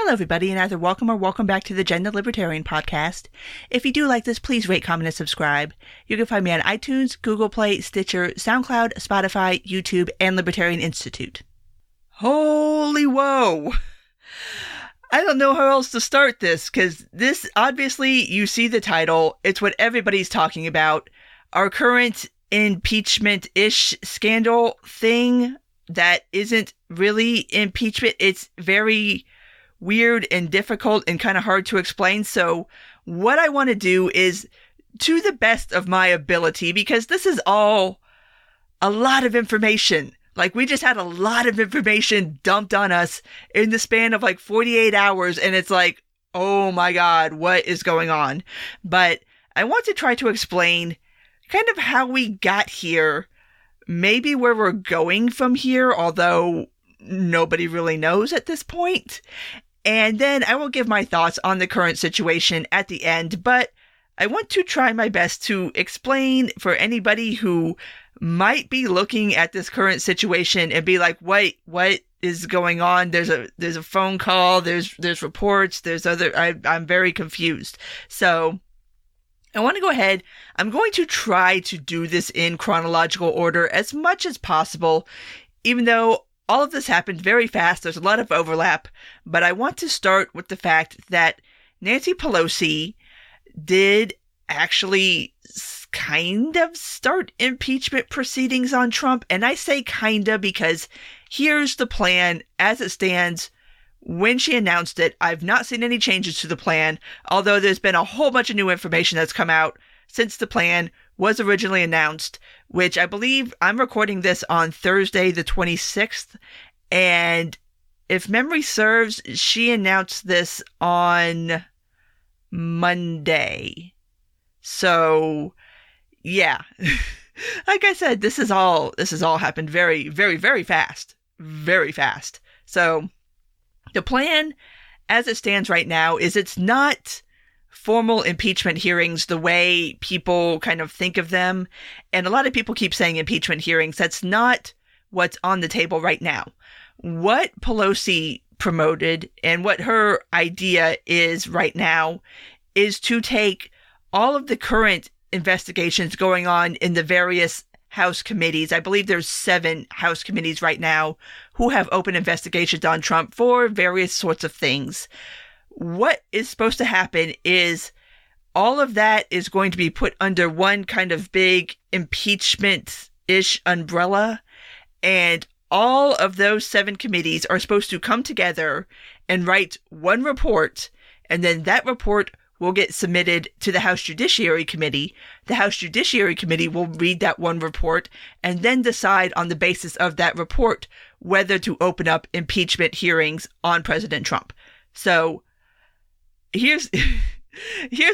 Hello, everybody, and either welcome or welcome back to the Gender Libertarian Podcast. If you do like this, please rate, comment, and subscribe. You can find me on iTunes, Google Play, Stitcher, SoundCloud, Spotify, YouTube, and Libertarian Institute. Holy whoa! I don't know how else to start this, because this, obviously, you see the title. It's what everybody's talking about. Our current impeachment-ish scandal thing that isn't really impeachment. It's very weird and difficult and kind of hard to explain. So what I want to do is, to the best of my ability, because this is all a lot of information. Like, we just had a lot of information dumped on us in the span of like 48 hours. And it's like, oh my God, what is going on? But I want to try to explain kind of how we got here, maybe where we're going from here, although nobody really knows at this point. And then I will give my thoughts on the current situation at the end, but I want to try my best to explain for anybody who might be looking at this current situation and be like, wait, what is going on? There's a phone call, there's reports, I'm very confused. So I want to go ahead. I'm going to try to do this in chronological order as much as possible, even though all of this happened very fast. There's a lot of overlap, but I want to start with the fact that Nancy Pelosi did actually kind of start impeachment proceedings on Trump. And I say kinda because here's the plan as it stands. When she announced it, I've not seen any changes to the plan, although there's been a whole bunch of new information that's come out since the plan was originally announced, which I believe I'm recording this on Thursday, the 26th. And if memory serves, she announced this on Monday. So, yeah. Like I said, this is all happened very, very, very fast. Very fast. So the plan as it stands right now is it's not formal impeachment hearings the way people kind of think of them. And a lot of people keep saying impeachment hearings. That's not what's on the table right now. What Pelosi promoted and what her idea is right now is to take all of the current investigations going on in the various House committees. I believe there's 7 House committees right now who have open investigations on Trump for various sorts of things. What is supposed to happen is all of that is going to be put under one kind of big impeachment-ish umbrella, and all of those 7 committees are supposed to come together and write one report, and then that report will get submitted to the House Judiciary Committee. The House Judiciary Committee will read that one report and then decide on the basis of that report whether to open up impeachment hearings on President Trump. So here's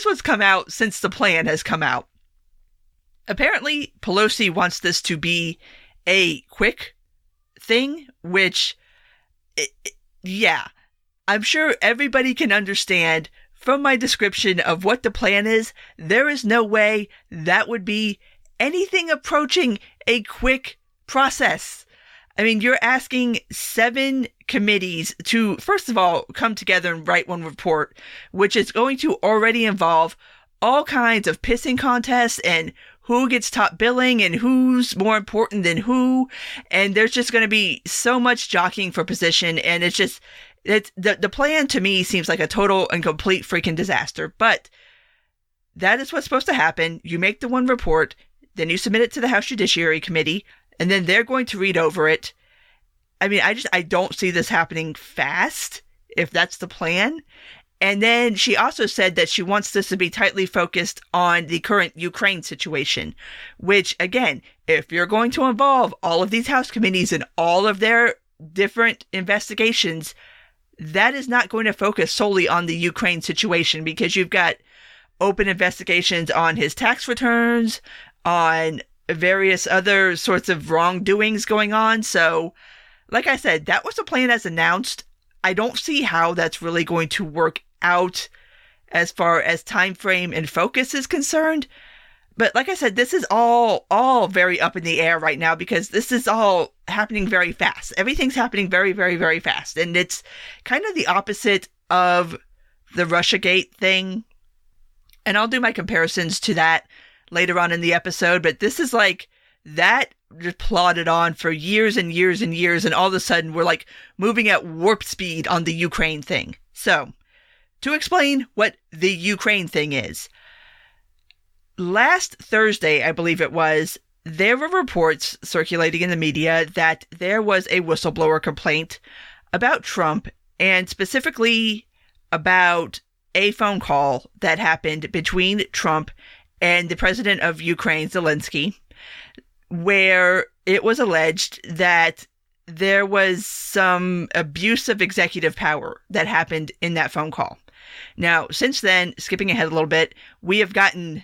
what's come out since the plan has come out. Apparently, Pelosi wants this to be a quick thing, which, yeah, I'm sure everybody can understand from my description of what the plan is. There is no way that would be anything approaching a quick process. I mean, you're asking 7 committees to, first of all, come together and write one report, which is going to already involve all kinds of pissing contests and who gets top billing and who's more important than who. And there's just going to be so much jockeying for position. And the plan to me seems like a total and complete freaking disaster. But that is what's supposed to happen. You make the one report, then you submit it to the House Judiciary Committee, and then they're going to read over it. I mean, I don't see this happening fast, if that's the plan. And then she also said that she wants this to be tightly focused on the current Ukraine situation, which, again, if you're going to involve all of these House committees and all of their different investigations, that is not going to focus solely on the Ukraine situation, because you've got open investigations on his tax returns, on various other sorts of wrongdoings going on. So, like I said, that was the plan as announced. I don't see how that's really going to work out as far as time frame and focus is concerned. But like I said, this is all very up in the air right now, because this is all happening very fast. Everything's happening very, very, very fast. And it's kind of the opposite of the Russiagate thing. And I'll do my comparisons to that later on in the episode, but this is like that just plodded on for years and years and years, and all of a sudden we're like moving at warp speed on the Ukraine thing. So, to explain what the Ukraine thing is, last Thursday, I believe it was, there were reports circulating in the media that there was a whistleblower complaint about Trump, and specifically about a phone call that happened between Trump and the president of Ukraine, Zelensky, where it was alleged that there was some abuse of executive power that happened in that phone call. Now, since then, skipping ahead a little bit, we have gotten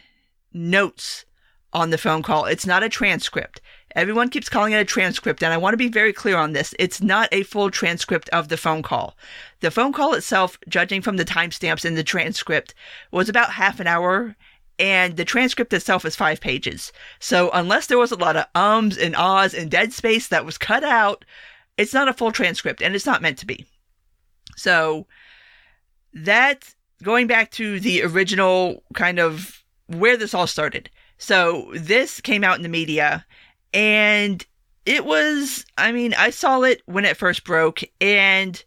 notes on the phone call. It's not a transcript. Everyone keeps calling it a transcript, and I want to be very clear on this. It's not a full transcript of the phone call. The phone call itself, judging from the timestamps in the transcript, was about half an hour, and the transcript itself is 5 pages. So unless there was a lot of ums and ahs and dead space that was cut out, it's not a full transcript, and it's not meant to be. So that, going back to the original kind of where this all started. So this came out in the media, and it was, I mean, I saw it when it first broke, and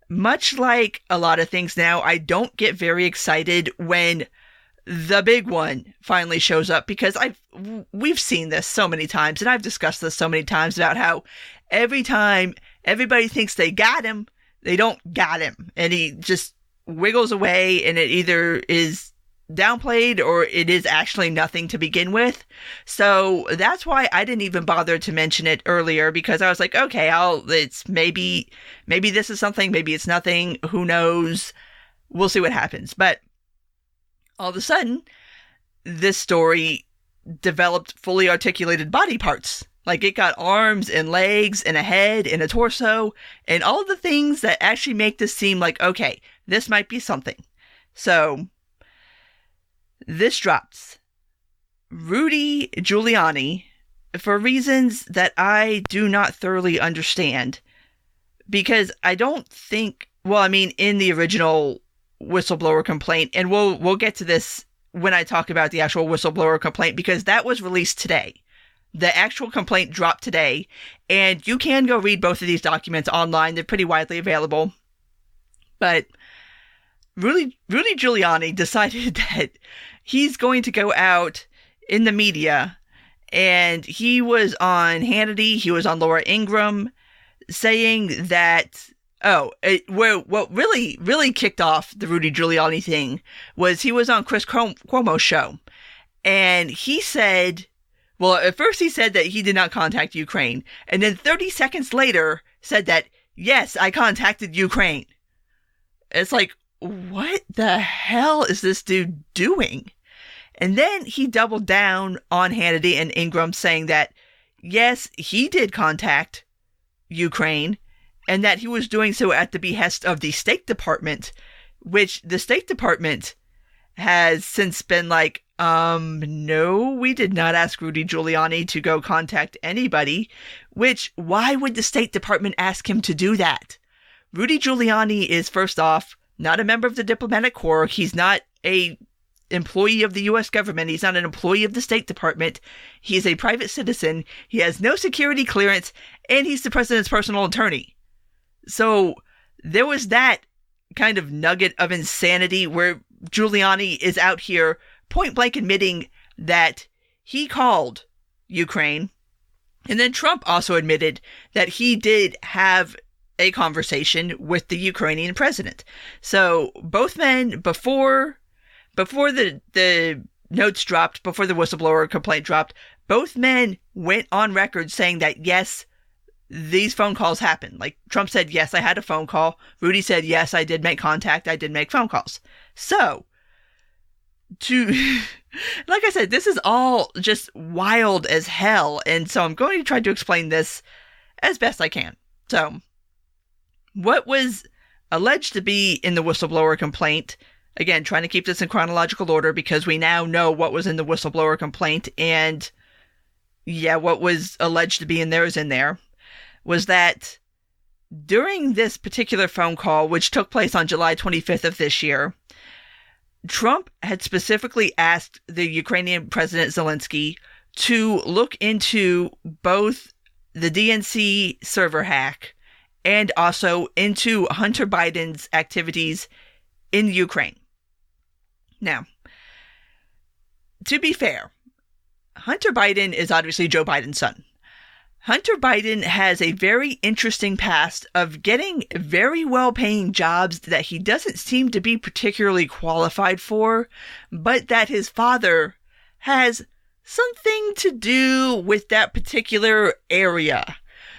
much like a lot of things now, I don't get very excited when the big one finally shows up, because we've seen this so many times, and I've discussed this so many times about how every time everybody thinks they got him, they don't got him, and he just wiggles away, and it either is downplayed or it is actually nothing to begin with. So that's why I didn't even bother to mention it earlier, because I was like, okay, it's maybe this is something, maybe it's nothing, who knows, we'll see what happens. But all of a sudden, this story developed fully articulated body parts. Like, it got arms and legs and a head and a torso and all the things that actually make this seem like, okay, this might be something. So this drops. Rudy Giuliani, for reasons that I do not thoroughly understand, because I don't think, well, I mean, in the original whistleblower complaint, and we'll get to this when I talk about the actual whistleblower complaint, because that was released today. The actual complaint dropped today, and you can go read both of these documents online. They're pretty widely available. But Rudy Giuliani decided that he's going to go out in the media, and he was on Hannity, he was on Laura Ingraham, saying that, what really kicked off the Rudy Giuliani thing was he was on Chris Cuomo's show, and he said, well, at first he said that he did not contact Ukraine, and then 30 seconds later said that, yes, I contacted Ukraine. It's like, what the hell is this dude doing? And then he doubled down on Hannity and Ingraham, saying that, yes, he did contact Ukraine, and that he was doing so at the behest of the State Department, which the State Department has since been like, no, we did not ask Rudy Giuliani to go contact anybody, which, why would the State Department ask him to do that? Rudy Giuliani is, first off, not a member of the diplomatic corps. He's not a employee of the U.S. government. He's not an employee of the State Department. He's a private citizen. He has no security clearance, and he's the president's personal attorney. So there was that kind of nugget of insanity where Giuliani is out here point blank admitting that he called Ukraine. And then Trump also admitted that he did have a conversation with the Ukrainian president. So both men, before the notes dropped, before the whistleblower complaint dropped, both men went on record saying that, yes, these phone calls happened. Like, Trump said, yes, I had a phone call. Rudy said, yes, I did make contact. I did make phone calls. So, like I said, this is all just wild as hell. And so I'm going to try to explain this as best I can. So, what was alleged to be in the whistleblower complaint, again, trying to keep this in chronological order because we now know what was in the whistleblower complaint, and yeah, what was alleged to be in there is in there, was that during this particular phone call, which took place on July 25th of this year, Trump had specifically asked the Ukrainian President Zelensky to look into both the DNC server hack and also into Hunter Biden's activities in Ukraine. Now, to be fair, Hunter Biden is obviously Joe Biden's son. Hunter Biden has a very interesting past of getting very well-paying jobs that he doesn't seem to be particularly qualified for, but that his father has something to do with that particular area.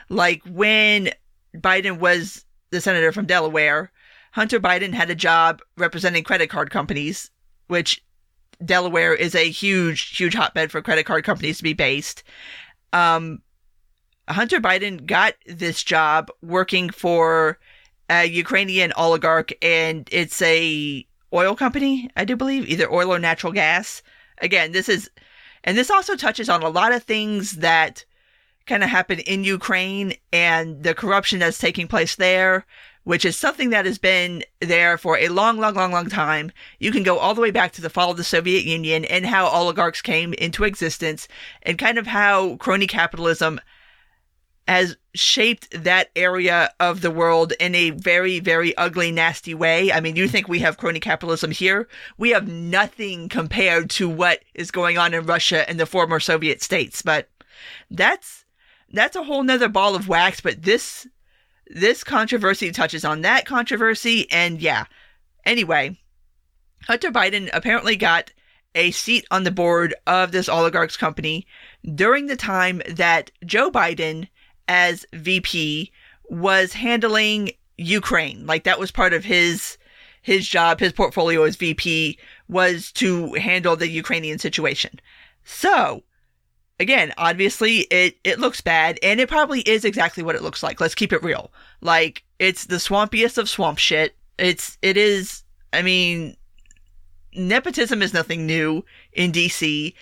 Like when Biden was the senator from Delaware, Hunter Biden had a job representing credit card companies, which Delaware is a huge, huge hotbed for credit card companies to be based. Hunter Biden got this job working for a Ukrainian oligarch, and it's a oil company, I do believe, either oil or natural gas. Again, this also touches on a lot of things that kind of happen in Ukraine and the corruption that's taking place there, which is something that has been there for a long, long, long, long time. You can go all the way back to the fall of the Soviet Union and how oligarchs came into existence and kind of how crony capitalism has shaped that area of the world in a very, very ugly, nasty way. I mean, you think we have crony capitalism here? We have nothing compared to what is going on in Russia and the former Soviet states. But that's a whole nother ball of wax. But this controversy touches on that controversy. And yeah, anyway, Hunter Biden apparently got a seat on the board of this oligarch's company during the time that Joe Biden, as VP, was handling Ukraine. Like, that was part of his job, his portfolio as VP, was to handle the Ukrainian situation. So, again, obviously, it looks bad, and it probably is exactly what it looks like. Let's keep it real. Like, it's the swampiest of swamp shit. It is, I mean, nepotism is nothing new in DC.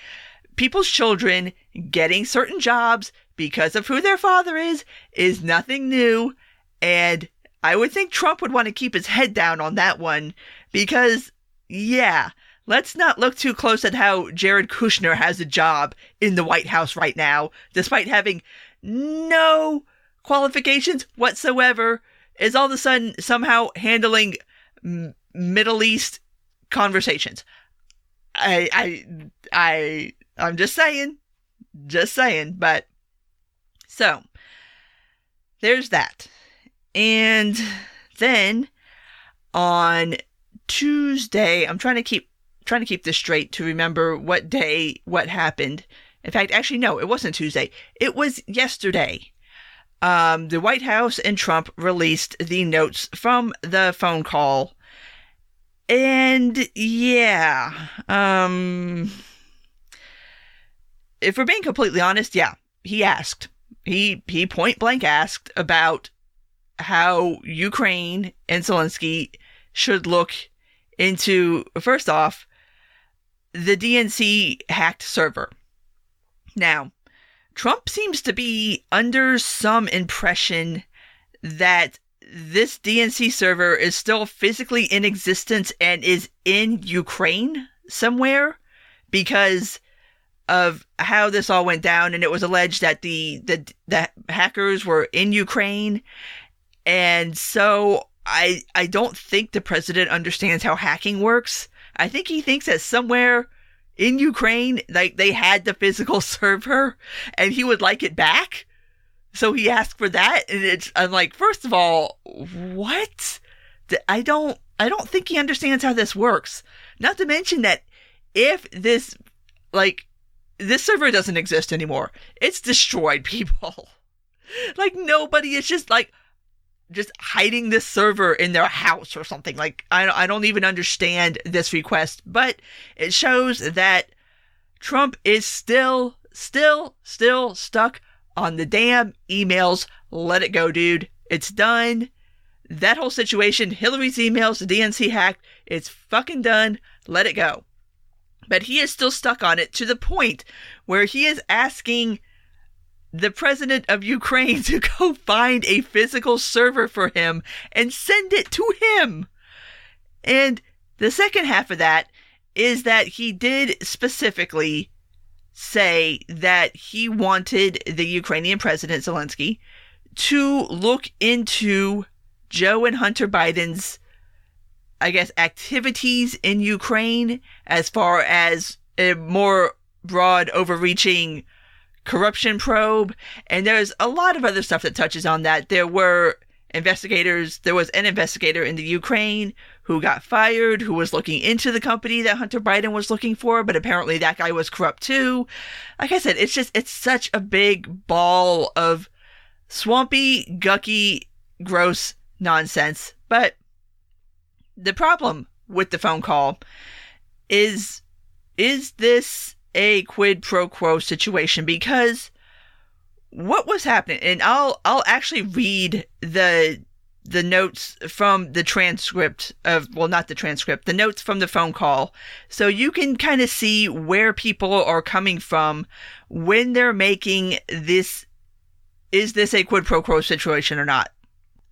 People's children getting certain jobs because of who their father is nothing new. And I would think Trump would want to keep his head down on that one because, yeah, let's not look too close at how Jared Kushner has a job in the White House right now, despite having no qualifications whatsoever, is all of a sudden somehow handling Middle East conversations. I'm just saying, but so there's that. And then on Tuesday, I'm trying to keep this straight to remember what day, what happened. In fact, actually, no, it wasn't Tuesday. It was yesterday. The White House and Trump released the notes from the phone call. And yeah, if we're being completely honest, yeah, he asked. He point blank asked about how Ukraine and Zelensky should look into, first off, the DNC hacked server. Now, Trump seems to be under some impression that this DNC server is still physically in existence and is in Ukraine somewhere because of how this all went down. And it was alleged that the hackers were in Ukraine. And so I don't think the president understands how hacking works. I think he thinks that somewhere in Ukraine, like, they had the physical server and he would like it back. So he asked for that. And I'm like, first of all, what? I don't think he understands how this works. Not to mention that if this server doesn't exist anymore, it's destroyed people. Like, nobody is just hiding this server in their house or something. Like, I don't even understand this request, but it shows that Trump is still stuck on the damn emails. Let it go, dude. It's done. That whole situation, Hillary's emails, the DNC hack, it's fucking done. Let it go. But he is still stuck on it to the point where he is asking the president of Ukraine to go find a physical server for him and send it to him. And the second half of that is that he did specifically say that he wanted the Ukrainian president, Zelensky, to look into Joe and Hunter Biden's, I guess, activities in Ukraine as far as a more broad, overreaching corruption probe. And there's a lot of other stuff that touches on that. There was an investigator in the Ukraine who got fired, who was looking into the company that Hunter Biden was looking for, but apparently that guy was corrupt too. Like I said, it's such a big ball of swampy, gucky, gross nonsense. But the problem with the phone call is this a quid pro quo situation? Because what was happening, and I'll actually read the notes from the transcript the notes from the phone call, so you can kind of see where people are coming from when they're making this, is this a quid pro quo situation or not?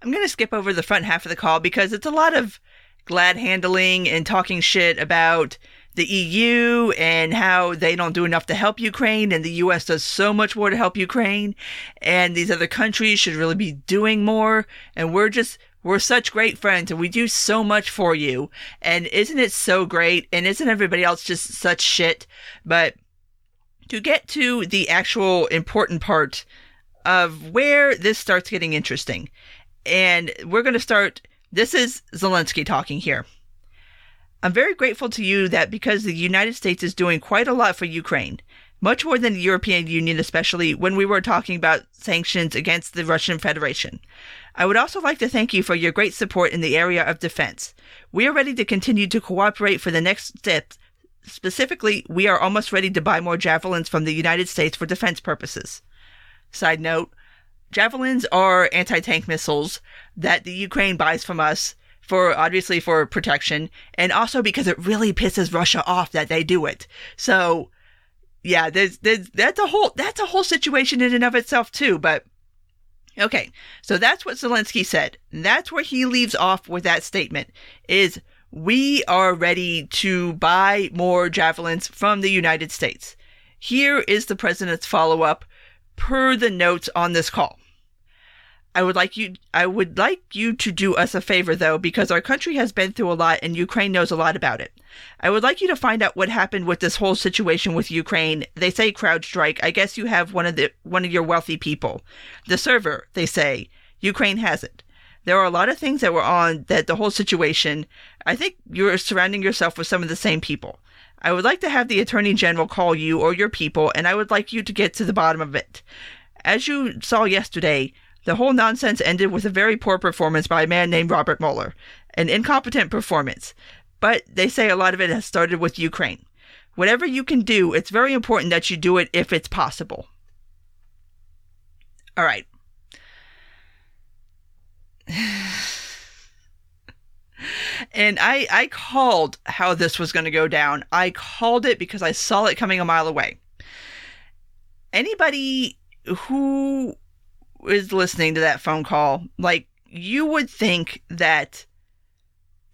I'm going to skip over the front half of the call because it's a lot of glad handling and talking shit about the EU and how they don't do enough to help Ukraine, and the US does so much more to help Ukraine, and these other countries should really be doing more, and we're such great friends, and we do so much for you, and isn't it so great, and isn't everybody else just such shit? But to get to the actual important part of where this starts getting interesting, and we're going to start, this is Zelensky talking here. I'm very grateful to you that because the United States is doing quite a lot for Ukraine, much more than the European Union, especially when we were talking about sanctions against the Russian Federation. I would also like to thank you for your great support in the area of defense. We are ready to continue to cooperate for the next steps. Specifically, we are almost ready to buy more javelins from the United States for defense purposes. Side note, javelins are anti-tank missiles that the Ukraine buys from us obviously for protection, and also because it really pisses Russia off that they do it. So, yeah, that's a whole situation in and of itself too. But okay, so that's what Zelensky said. That's where he leaves off with that statement: is we are ready to buy more javelins from the United States. Here is the president's follow-up per the notes on this call. I would like you to do us a favor, though, because our country has been through a lot and Ukraine knows a lot about it. I would like you to find out what happened with this whole situation with Ukraine. They say CrowdStrike. I guess you have one of your wealthy people. The server, they say. Ukraine has it. There are a lot of things that were on the whole situation. I think you're surrounding yourself with some of the same people. I would like to have the Attorney General call you or your people, and I would like you to get to the bottom of it. As you saw yesterday, the whole nonsense ended with a very poor performance by a man named Robert Mueller. An incompetent performance. But they say a lot of it has started with Ukraine. Whatever you can do, it's very important that you do it if it's possible. All right. And I called how this was going to go down. I called it because I saw it coming a mile away. Anybody who is listening to that phone call, like, you would think that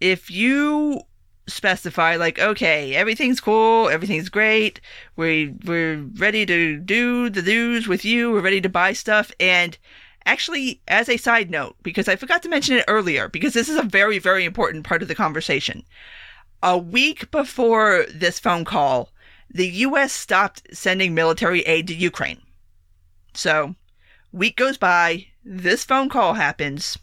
if you specify, like, okay, everything's cool, everything's great, we're ready to do the news with you, we're ready to buy stuff, and actually, as a side note, because I forgot to mention it earlier, because this is a very, very important part of the conversation, a week before this phone call, the U.S. stopped sending military aid to Ukraine. So, week goes by, this phone call happens.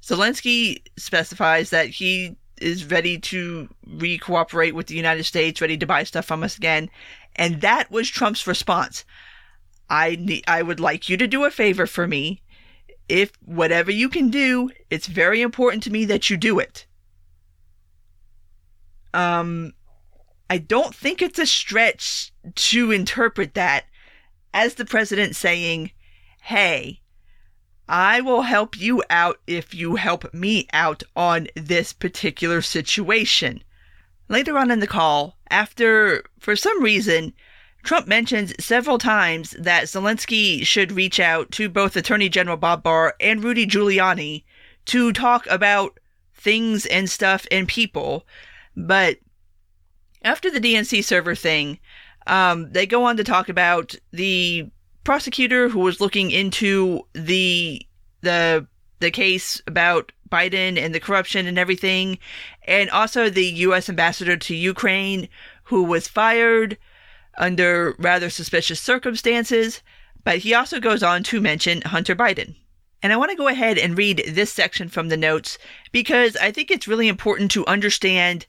Zelensky specifies that he is ready to re-cooperate with the United States, ready to buy stuff from us again. And that was Trump's response. I would like you to do a favor for me. If whatever you can do, it's very important to me that you do it. I don't think it's a stretch to interpret that as the president saying, hey, I will help you out if you help me out on this particular situation. Later on in the call, after, for some reason, Trump mentions several times that Zelensky should reach out to both Attorney General Bob Barr and Rudy Giuliani to talk about things and stuff and people. But after the DNC server thing, they go on to talk about the prosecutor who was looking into the case about Biden and the corruption and everything, and also the U.S. ambassador to Ukraine who was fired under rather suspicious circumstances. But he also goes on to mention Hunter Biden. And I want to go ahead and read this section from the notes because I think it's really important to understand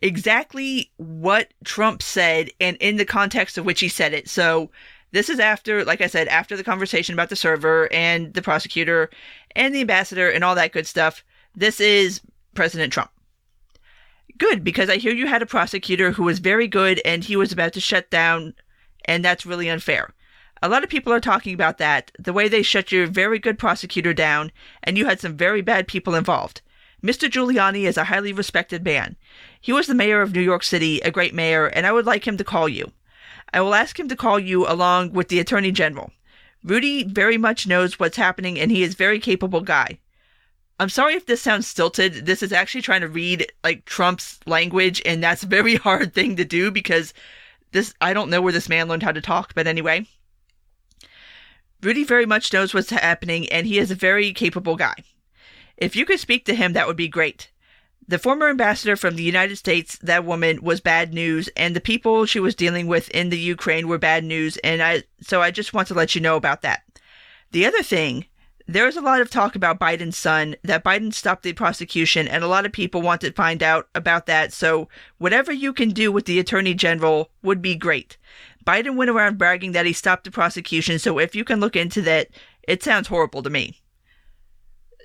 exactly what Trump said and in the context of which he said it. So this is after, like I said, after the conversation about the server and the prosecutor and the ambassador and all that good stuff. This is President Trump. Good, because I hear you had a prosecutor who was very good and he was about to shut down, and that's really unfair. A lot of people are talking about that, the way they shut your very good prosecutor down, and you had some very bad people involved. Mr. Giuliani is a highly respected man. He was the mayor of New York City, a great mayor, and I would like him to call you. I will ask him to call you along with the Attorney General. Rudy very much knows what's happening, and he is a very capable guy. I'm sorry if this sounds stilted. This is actually trying to read like Trump's language, and that's a very hard thing to do because I don't know where this man learned how to talk, but anyway. Rudy very much knows what's happening, and he is a very capable guy. If you could speak to him, that would be great. The former ambassador from the United States, that woman, was bad news, and the people she was dealing with in the Ukraine were bad news, so I just want to let you know about that. The other thing, there is a lot of talk about Biden's son, that Biden stopped the prosecution, and a lot of people want to find out about that, so whatever you can do with the Attorney General would be great. Biden went around bragging that he stopped the prosecution, so if you can look into that, it sounds horrible to me.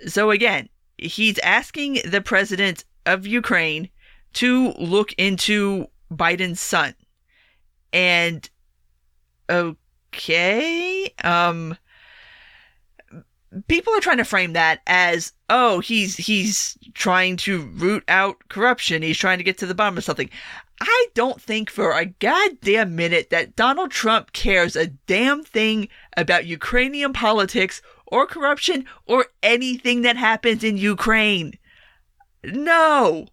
So again, he's asking the president of Ukraine to look into Biden's son. And, okay, people are trying to frame that as, oh, he's trying to root out corruption. He's trying to get to the bottom of something. I don't think for a goddamn minute that Donald Trump cares a damn thing about Ukrainian politics or corruption or anything that happens in Ukraine. No.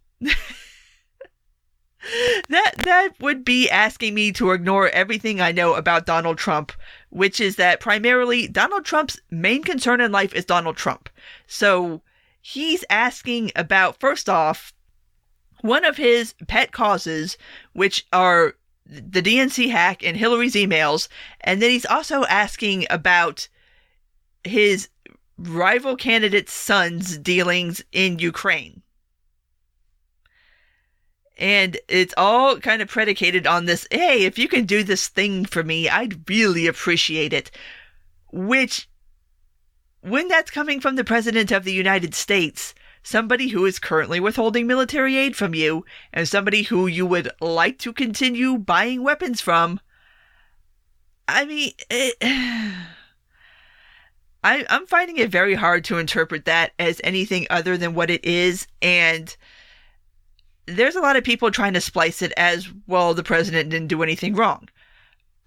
That would be asking me to ignore everything I know about Donald Trump, which is that primarily Donald Trump's main concern in life is Donald Trump. So he's asking about, first off, one of his pet causes, which are the DNC hack and Hillary's emails, and then he's also asking about his rival candidate's son's dealings in Ukraine. And it's all kind of predicated on this, hey, if you can do this thing for me, I'd really appreciate it. Which, when that's coming from the President of the United States, somebody who is currently withholding military aid from you, and somebody who you would like to continue buying weapons from, I mean, I'm finding it very hard to interpret that as anything other than what it is, and there's a lot of people trying to splice it as, well, the president didn't do anything wrong.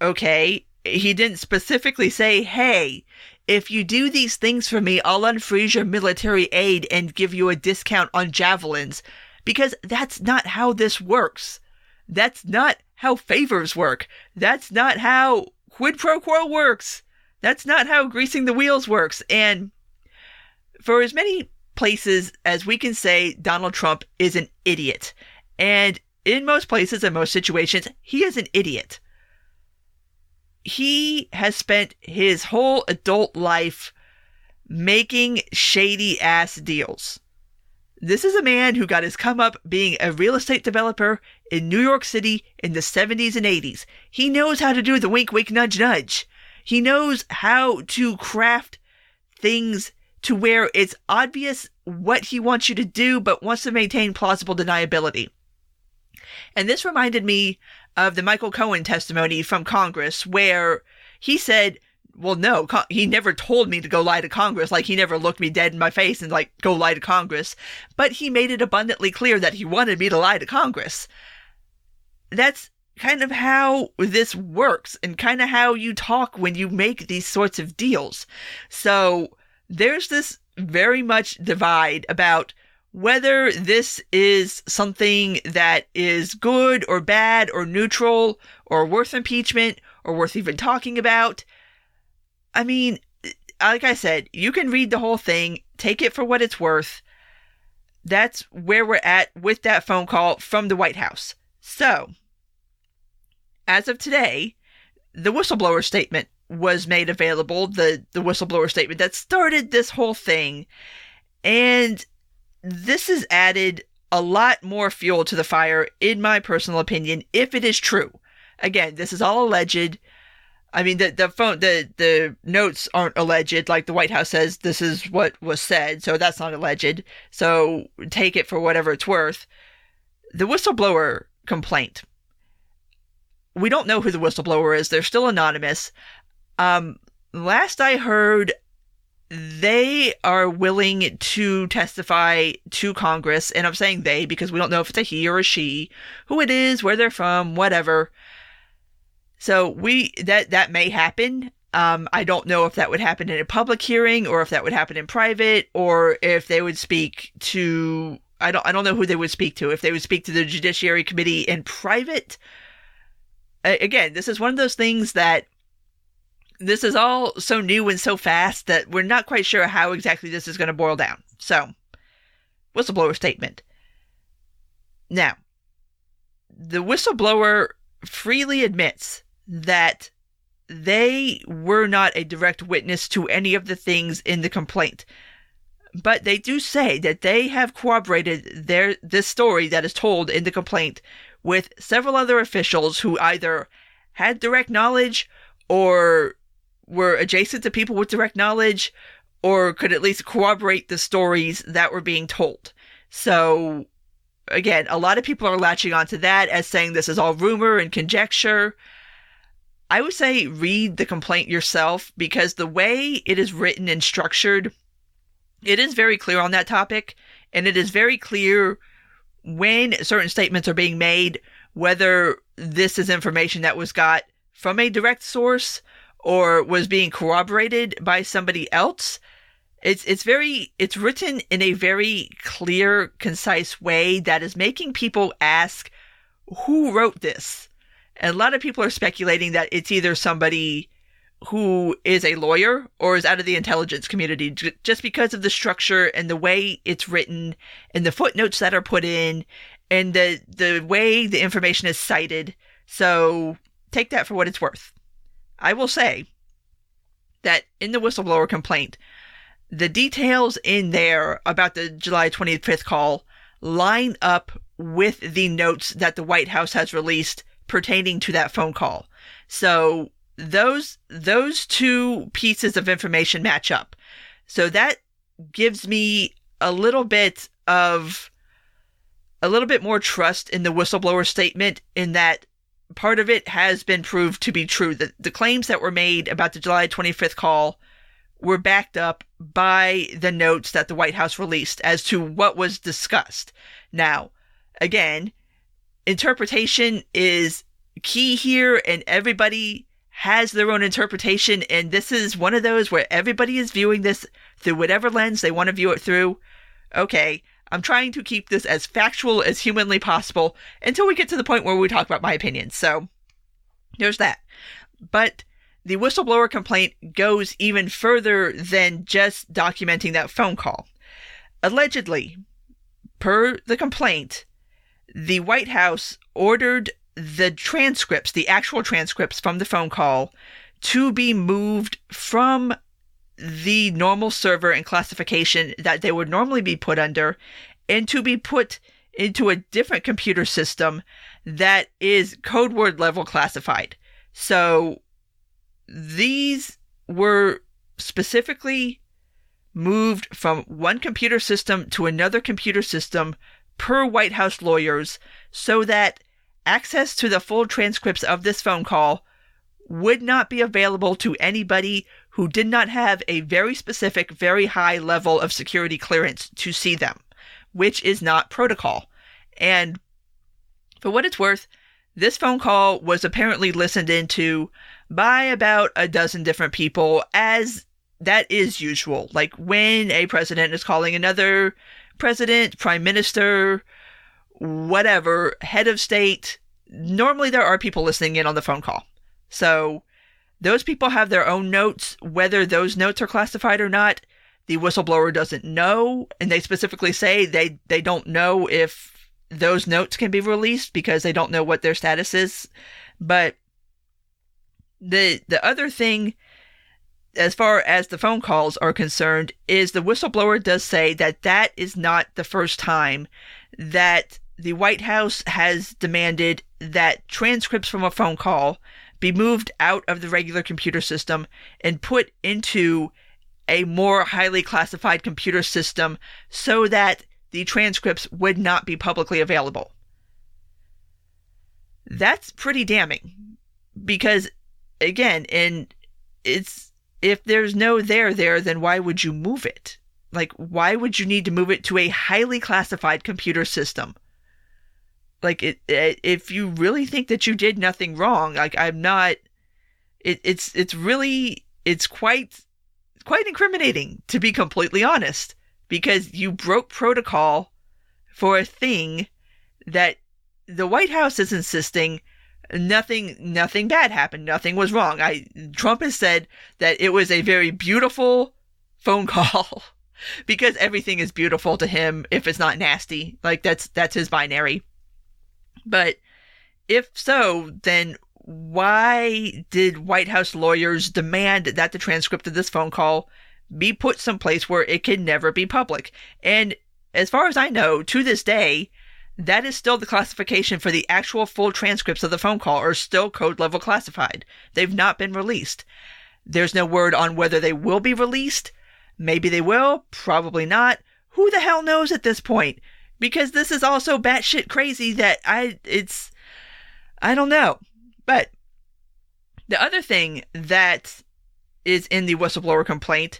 Okay, he didn't specifically say, hey, if you do these things for me, I'll unfreeze your military aid and give you a discount on javelins, because that's not how this works. That's not how favors work. That's not how quid pro quo works. That's not how greasing the wheels works. And for as many places as we can say, Donald Trump is an idiot. And in most places, in most situations, he is an idiot. He has spent his whole adult life making shady ass deals. This is a man who got his come up being a real estate developer in New York City in the 70s and 80s. He knows how to do the wink, wink, nudge, nudge. He knows how to craft things to where it's obvious what he wants you to do, but wants to maintain plausible deniability. And this reminded me of the Michael Cohen testimony from Congress, where he said, well, no, he never told me to go lie to Congress. Like, he never looked me dead in my face and like, go lie to Congress. But he made it abundantly clear that he wanted me to lie to Congress. That's kind of how this works and kind of how you talk when you make these sorts of deals. So there's this very much divide about whether this is something that is good or bad or neutral or worth impeachment or worth even talking about. I mean, like I said, you can read the whole thing, take it for what it's worth. That's where we're at with that phone call from the White House. So, as of today, the whistleblower statement was made available, the whistleblower statement that started this whole thing. And this has added a lot more fuel to the fire, in my personal opinion, if it is true. Again, this is all alleged. I mean, the notes aren't alleged. Like the White House says, this is what was said, so that's not alleged. So take it for whatever it's worth. The whistleblower complaint. We don't know who the whistleblower is. They're still anonymous. Last I heard, they are willing to testify to Congress, and I'm saying they because we don't know if it's a he or a she, who it is, where they're from, whatever. So that may happen. I don't know if that would happen in a public hearing or if that would happen in private, or if they would speak to, I don't know who they would speak to, if they would speak to the Judiciary Committee in private. Again, this is one of those things that this is all so new and so fast that we're not quite sure how exactly this is going to boil down. So, whistleblower statement. Now, the whistleblower freely admits that they were not a direct witness to any of the things in the complaint. But they do say that they have corroborated this story that is told in the complaint with several other officials who either had direct knowledge or were adjacent to people with direct knowledge, or could at least corroborate the stories that were being told. So, again, a lot of people are latching onto that as saying this is all rumor and conjecture. I would say read the complaint yourself, because the way it is written and structured, it is very clear on that topic, and it is very clear when certain statements are being made, whether this is information that was got from a direct source or was being corroborated by somebody else. It's written in a very clear, concise way that is making people ask, who wrote this? And a lot of people are speculating that it's either somebody who is a lawyer or is out of the intelligence community, just because of the structure and the way it's written and the footnotes that are put in and the way the information is cited. So take that for what it's worth. I will say that in the whistleblower complaint, the details in there about the July 25th call line up with the notes that the White House has released pertaining to that phone call. So those two pieces of information match up. So that gives me a little bit more trust in the whistleblower statement, in that part of it has been proved to be true. The claims that were made about the July 25th call were backed up by the notes that the White House released as to what was discussed. Now, again, interpretation is key here, and everybody has their own interpretation, and this is one of those where everybody is viewing this through whatever lens they want to view it through. Okay, I'm trying to keep this as factual as humanly possible until we get to the point where we talk about my opinions. So, there's that. But the whistleblower complaint goes even further than just documenting that phone call. Allegedly, per the complaint, the White House ordered the transcripts, the actual transcripts from the phone call, to be moved from the normal server and classification that they would normally be put under, and to be put into a different computer system that is code word level classified. So these were specifically moved from one computer system to another computer system per White House lawyers, so that access to the full transcripts of this phone call would not be available to anybody who did not have a very specific, very high level of security clearance to see them, which is not protocol. And for what it's worth, This phone call was apparently listened into by about a dozen different people, as that is usual. Like when a president is calling another president, prime minister, whatever, head of state, normally there are people listening in on the phone call. So those people have their own notes. Whether those notes are classified or not, the whistleblower doesn't know. And they specifically say they don't know if those notes can be released because they don't know what their status is. But the other thing, as far as the phone calls are concerned, is the whistleblower does say that that is not the first time that the White House has demanded that transcripts from a phone call be moved out of the regular computer system and put into a more highly classified computer system so that the transcripts would not be publicly available. That's pretty damning because, again, if there's no there, then why would you move it? Like, why would you need to move it to a highly classified computer system? Like, if you really think that you did nothing wrong, like, I'm not, it's quite incriminating, to be completely honest, because you broke protocol for a thing that the White House is insisting nothing bad happened. Nothing was wrong. Trump has said that it was a very beautiful phone call because everything is beautiful to him if it's not nasty. Like that's his binary. But if so, then why did White House lawyers demand that the transcript of this phone call be put someplace where it can never be public? And as far as I know, to this day, that is still the classification for the actual full transcripts of the phone call are still code level classified. They've not been released. There's no word on whether they will be released. Maybe they will, probably not. Who the hell knows at this point? Because this is also batshit crazy that I don't know. But the other thing that is in the whistleblower complaint,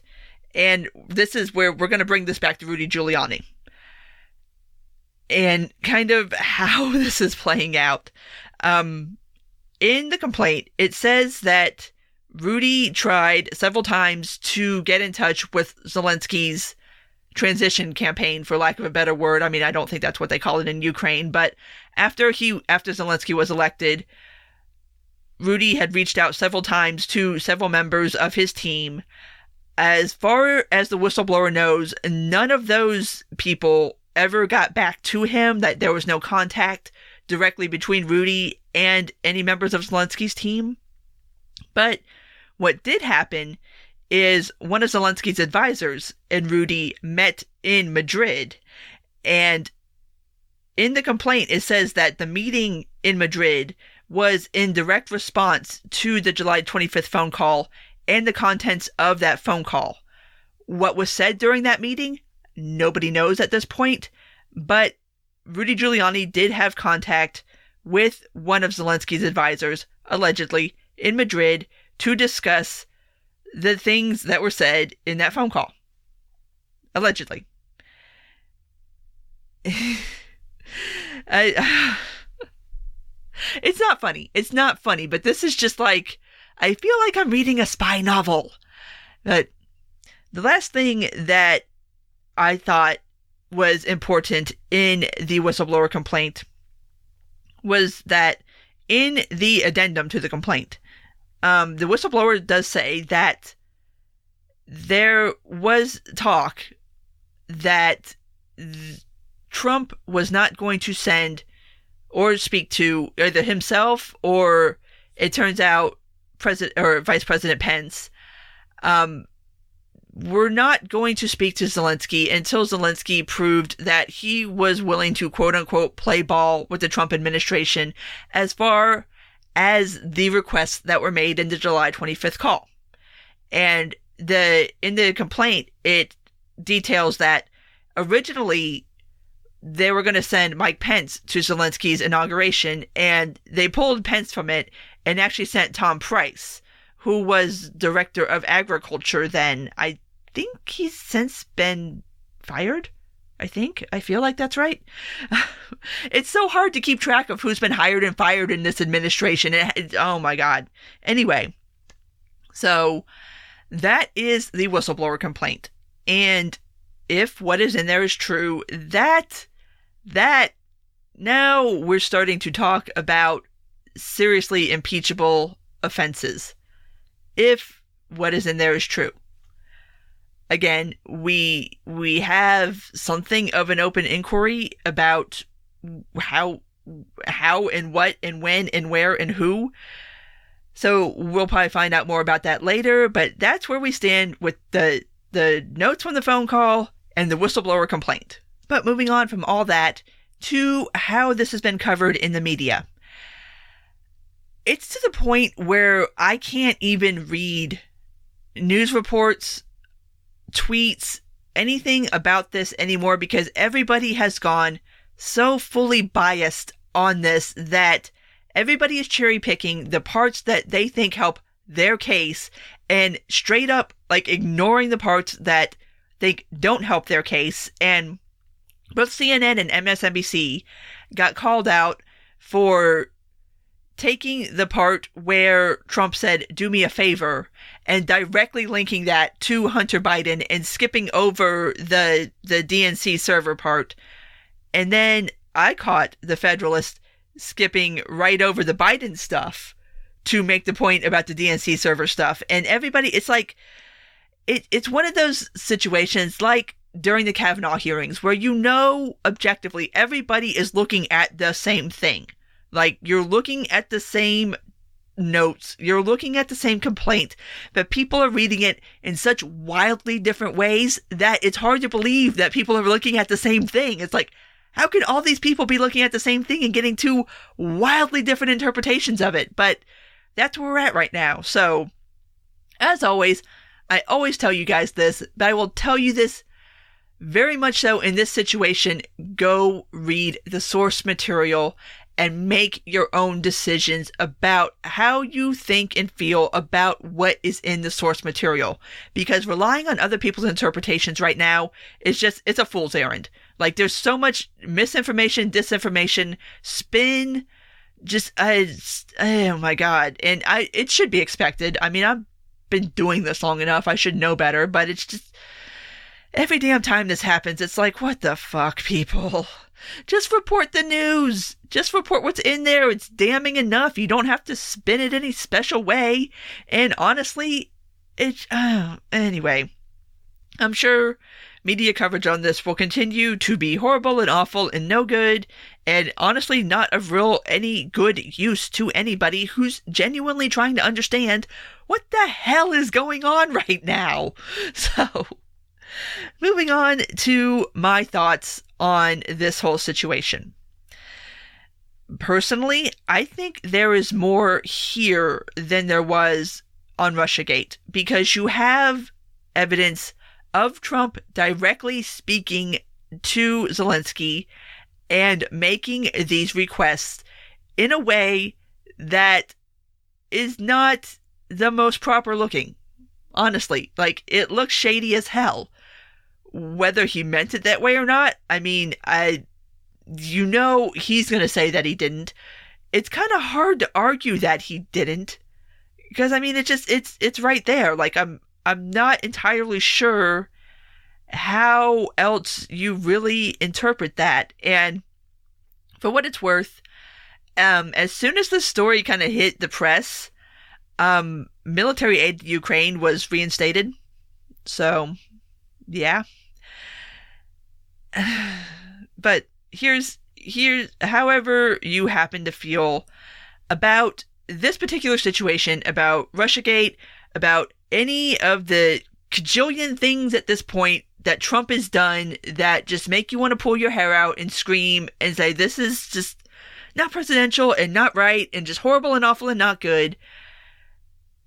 and this is where we're going to bring this back to Rudy Giuliani and kind of how this is playing out. In the complaint, it says that Rudy tried several times to get in touch with Zelensky's transition campaign, for lack of a better word. I mean, I don't think that's what they call it in Ukraine, but after Zelensky was elected, Rudy had reached out several times to several members of his team. As far as the whistleblower knows, none of those people ever got back to him, that there was no contact directly between Rudy and any members of Zelensky's team. But what did happen is one of Zelensky's advisors and Rudy met in Madrid. And in the complaint, it says that the meeting in Madrid was in direct response to the July 25th phone call and the contents of that phone call. What was said during that meeting, nobody knows at this point, but Rudy Giuliani did have contact with one of Zelensky's advisors, allegedly, in Madrid to discuss the things that were said in that phone call. Allegedly. It's not funny. It's not funny, but this is just like, I feel like I'm reading a spy novel. But the last thing that I thought was important in the whistleblower complaint was that in the addendum to the complaint, the whistleblower does say that there was talk that Trump was not going to send or speak to either himself or, it turns out, President or Vice President Pence. We're not going to speak to Zelensky until Zelensky proved that he was willing to, quote unquote, play ball with the Trump administration as far as the requests that were made in the July 25th call. And in the complaint, it details that originally they were going to send Mike Pence to Zelensky's inauguration, and they pulled Pence from it and actually sent Tom Price, who was director of agriculture then. I think he's since been fired. I feel like that's right. It's so hard to keep track of who's been hired and fired in this administration. Oh my God. Anyway, so that is the whistleblower complaint. And if what is in there is true, that now we're starting to talk about seriously impeachable offenses. If what is in there is true. Again, we have something of an open inquiry about how and what and when and where and who. So we'll probably find out more about that later, but that's where we stand with the notes from the phone call and the whistleblower complaint. But moving on from all that to how this has been covered in the media. It's to the point where I can't even read news reports, tweets, anything about this anymore because everybody has gone so fully biased on this that everybody is cherry picking the parts that they think help their case and straight up like ignoring the parts that they don't help their case. And both CNN and MSNBC got called out for taking the part where Trump said, "Do me a favor," and directly linking that to Hunter Biden and skipping over the DNC server part. And then I caught the Federalist skipping right over the Biden stuff to make the point about the DNC server stuff. And everybody, it's like, it's one of those situations like during the Kavanaugh hearings where objectively everybody is looking at the same thing. Like, you're looking at the same notes, you're looking at the same complaint, but people are reading it in such wildly different ways that it's hard to believe that people are looking at the same thing. It's like, how can all these people be looking at the same thing and getting two wildly different interpretations of it? But that's where we're at right now. So, as always, I always tell you guys this, but I will tell you this very much so in this situation. Go read the source material and make your own decisions about how you think and feel about what is in the source material. Because relying on other people's interpretations right now is it's a fool's errand. Like, there's so much misinformation, disinformation, spin, oh my God. And it should be expected. I mean, I've been doing this long enough. I should know better, but it's just, every damn time this happens, it's like, what the fuck, people? Just report the news. Just report what's in there. It's damning enough. You don't have to spin it any special way. And honestly, anyway, I'm sure media coverage on this will continue to be horrible and awful and no good, and honestly not of any good use to anybody who's genuinely trying to understand what the hell is going on right now. So, moving on to my thoughts on this whole situation. Personally, I think there is more here than there was on Russiagate, because you have evidence of Trump directly speaking to Zelensky and making these requests in a way that is not the most proper looking. Honestly, like, it looks shady as hell. Whether he meant it that way or not, I mean, he's going to say that he didn't. It's kind of hard to argue that he didn't, because I mean, it's right there. Like, I'm not entirely sure how else you really interpret that. And for what it's worth, as soon as the story kind of hit the press, military aid to Ukraine was reinstated. So, yeah. But here's however you happen to feel about this particular situation, about Russiagate, about any of the cajillion things at this point that Trump has done that just make you want to pull your hair out and scream and say, this is just not presidential and not right and just horrible and awful and not good.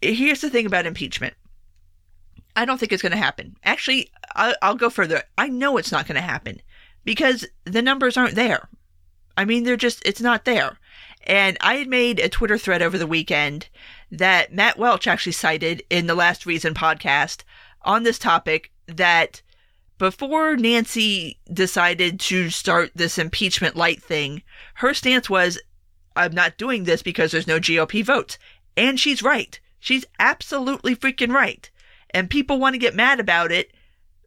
Here's the thing about impeachment. I don't think it's going to happen. Actually, I'll go further. I know it's not going to happen because the numbers aren't there. I mean, it's not there. And I had made a Twitter thread over the weekend that Matt Welch actually cited in the Last Reason podcast on this topic, that before Nancy decided to start this impeachment light thing, her stance was, I'm not doing this because there's no GOP votes. And she's right. She's absolutely freaking right. And people want to get mad about it.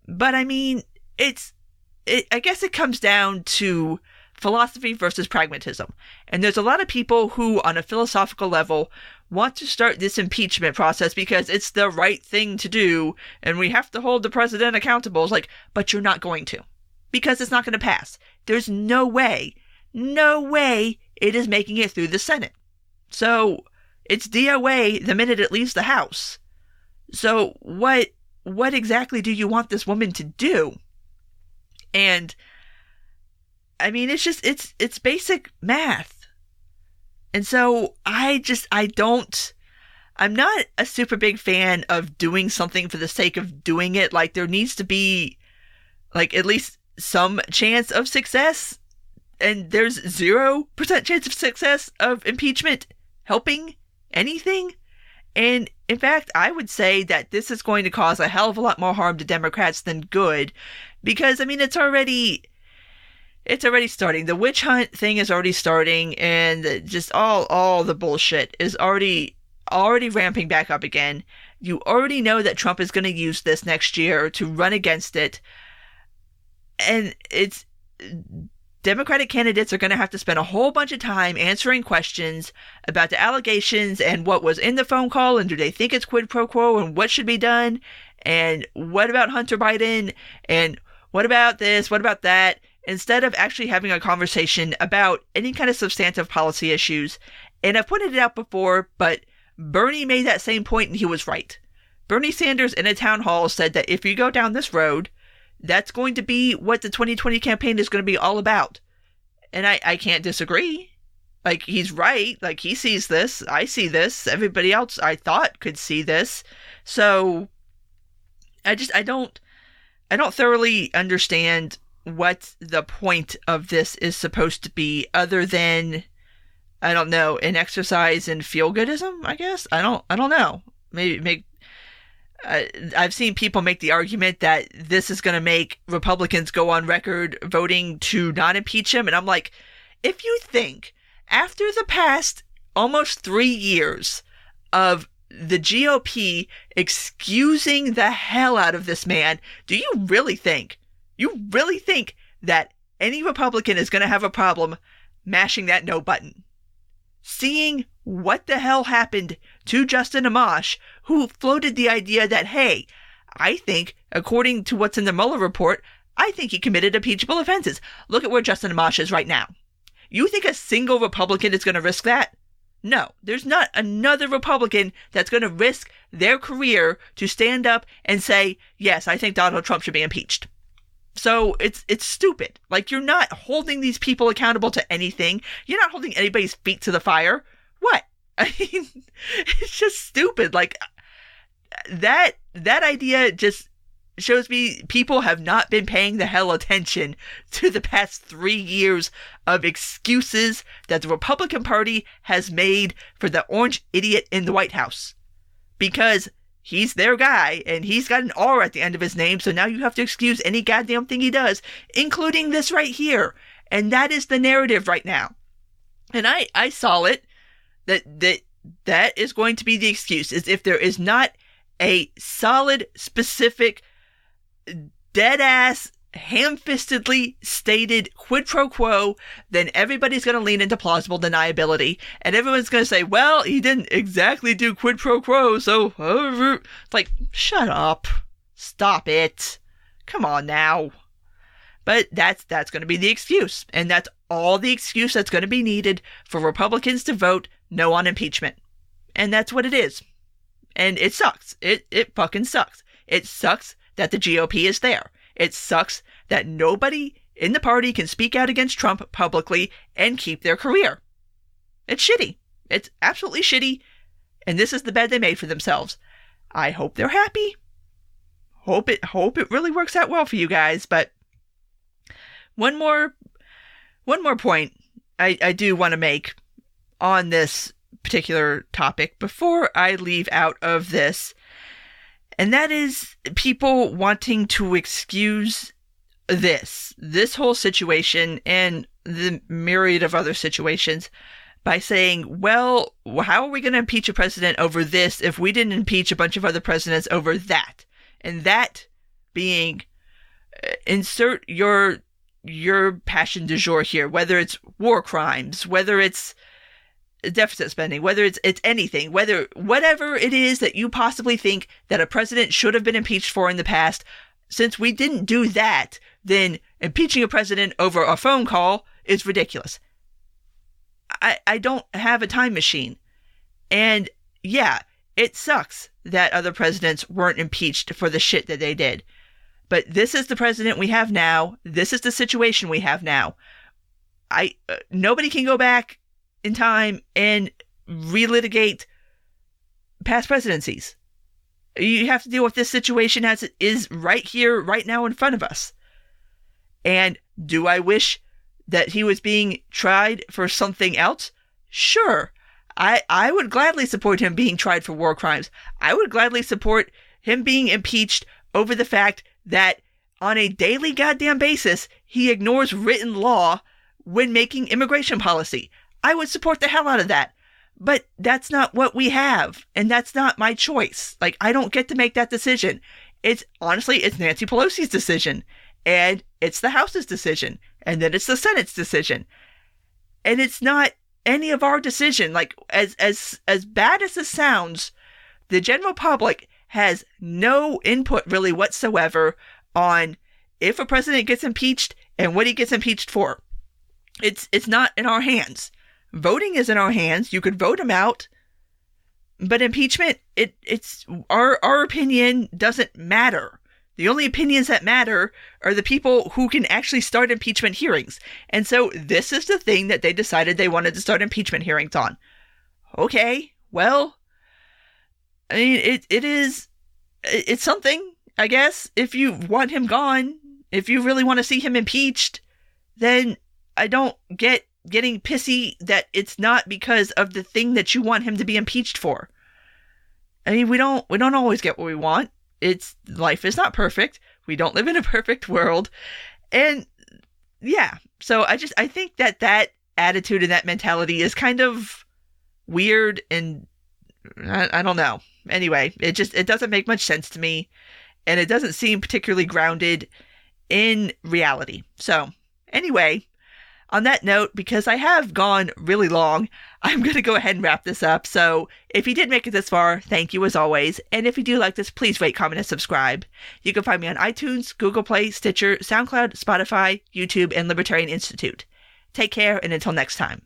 But I mean, I guess it comes down to philosophy versus pragmatism. And there's a lot of people who, on a philosophical level, want to start this impeachment process because it's the right thing to do, and we have to hold the president accountable. It's like, but you're not going to, because it's not going to pass. There's no way it is making it through the Senate. So it's DOA the minute it leaves the House. So what exactly do you want this woman to do? And I mean, it's basic math. And so I'm not a super big fan of doing something for the sake of doing it. Like, there needs to be, like, at least some chance of success. And there's 0% chance of success of impeachment helping anything. And in fact, I would say that this is going to cause a hell of a lot more harm to Democrats than good. Because, I mean, it's already starting. The witch hunt thing is already starting, and just all the bullshit is already ramping back up again. You already know that Trump is going to use this next year to run against it. And Democratic candidates are going to have to spend a whole bunch of time answering questions about the allegations and what was in the phone call, and do they think it's quid pro quo, and what should be done, and what about Hunter Biden, and what about this, what about that, instead of actually having a conversation about any kind of substantive policy issues. And I've pointed it out before, but Bernie made that same point, and he was right. Bernie Sanders in a town hall said that if you go down this road, that's going to be what the 2020 campaign is going to be all about. And I can't disagree. Like, he's right. Like, he sees this. I see this. Everybody else I thought could see this. So I don't thoroughly understand what the point of this is supposed to be, other than, I don't know, an exercise in feel-goodism, I guess? I don't know. Maybe I've seen people make the argument that this is going to make Republicans go on record voting to not impeach him. And I'm like, if you think after the past almost 3 years of the GOP excusing the hell out of this man, do you really think that any Republican is going to have a problem mashing that no button? Seeing what the hell happened to Justin Amash, who floated the idea that, hey, I think, according to what's in the Mueller report, I think he committed impeachable offenses. Look at where Justin Amash is right now. You think a single Republican is going to risk that? No, there's not another Republican that's going to risk their career to stand up and say, yes, I think Donald Trump should be impeached. So it's stupid. Like, you're not holding these people accountable to anything. You're not holding anybody's feet to the fire. What? I mean, it's just stupid. Like, that idea just shows me people have not been paying the hell attention to the past 3 years of excuses that the Republican Party has made for the orange idiot in the White House. Because he's their guy, and he's got an R at the end of his name, so now you have to excuse any goddamn thing he does, including this right here. And that is the narrative right now. And I saw it, that is going to be the excuse, is if there is not a solid, specific, dead-ass, ham-fistedly stated quid pro quo, then everybody's going to lean into plausible deniability, and everyone's going to say, well, he didn't exactly do quid pro quo, so it's like, shut up, stop it, come on now. But that's going to be the excuse, and that's all the excuse that's going to be needed for Republicans to vote no on impeachment. And that's what it is. And it sucks. It fucking sucks. It sucks that the GOP is there. It sucks that nobody in the party can speak out against Trump publicly and keep their career. It's shitty. It's absolutely shitty. And this is the bed they made for themselves. I hope they're happy. Hope it really works out well for you guys. But one more point I do want to make on this particular topic before I leave out of this. And that is people wanting to excuse this whole situation and the myriad of other situations by saying, well, how are we going to impeach a president over this if we didn't impeach a bunch of other presidents over that? And that being, insert your passion du jour here, whether it's war crimes, whether it's deficit spending, whether it's anything, whatever it is that you possibly think that a president should have been impeached for in the past. Since we didn't do that, then impeaching a president over a phone call is ridiculous. I don't have a time machine. And yeah, it sucks that other presidents weren't impeached for the shit that they did. But this is the president we have now. This is the situation we have now. Nobody can go back in time and relitigate past presidencies. You have to deal with this situation as it is right here, right now in front of us. And do I wish that he was being tried for something else? Sure. I would gladly support him being tried for war crimes. I would gladly support him being impeached over the fact that on a daily goddamn basis, he ignores written law when making immigration policy. I would support the hell out of that. But that's not what we have. And that's not my choice. Like, I don't get to make that decision. It's Nancy Pelosi's decision. And it's the House's decision. And then it's the Senate's decision. And it's not any of our decision. Like, as bad as this sounds, the general public has no input really whatsoever on if a president gets impeached and what he gets impeached for. It's not in our hands. Voting is in our hands. You could vote him out. But impeachment, it's our opinion doesn't matter. The only opinions that matter are the people who can actually start impeachment hearings. And so this is the thing that they decided they wanted to start impeachment hearings on. Okay, well, I mean, it's something, I guess. If you want him gone, if you really want to see him impeached, then I don't get getting pissy that it's not because of the thing that you want him to be impeached for. I mean, we don't always get what we want. Life is not perfect. We don't live in a perfect world. And yeah, so I think that attitude and that mentality is kind of weird, and I don't know. Anyway, it doesn't make much sense to me, and it doesn't seem particularly grounded in reality. So anyway, on that note, because I have gone really long, I'm going to go ahead and wrap this up. So if you did make it this far, thank you as always. And if you do like this, please rate, comment, and subscribe. You can find me on iTunes, Google Play, Stitcher, SoundCloud, Spotify, YouTube, and Libertarian Institute. Take care, and until next time.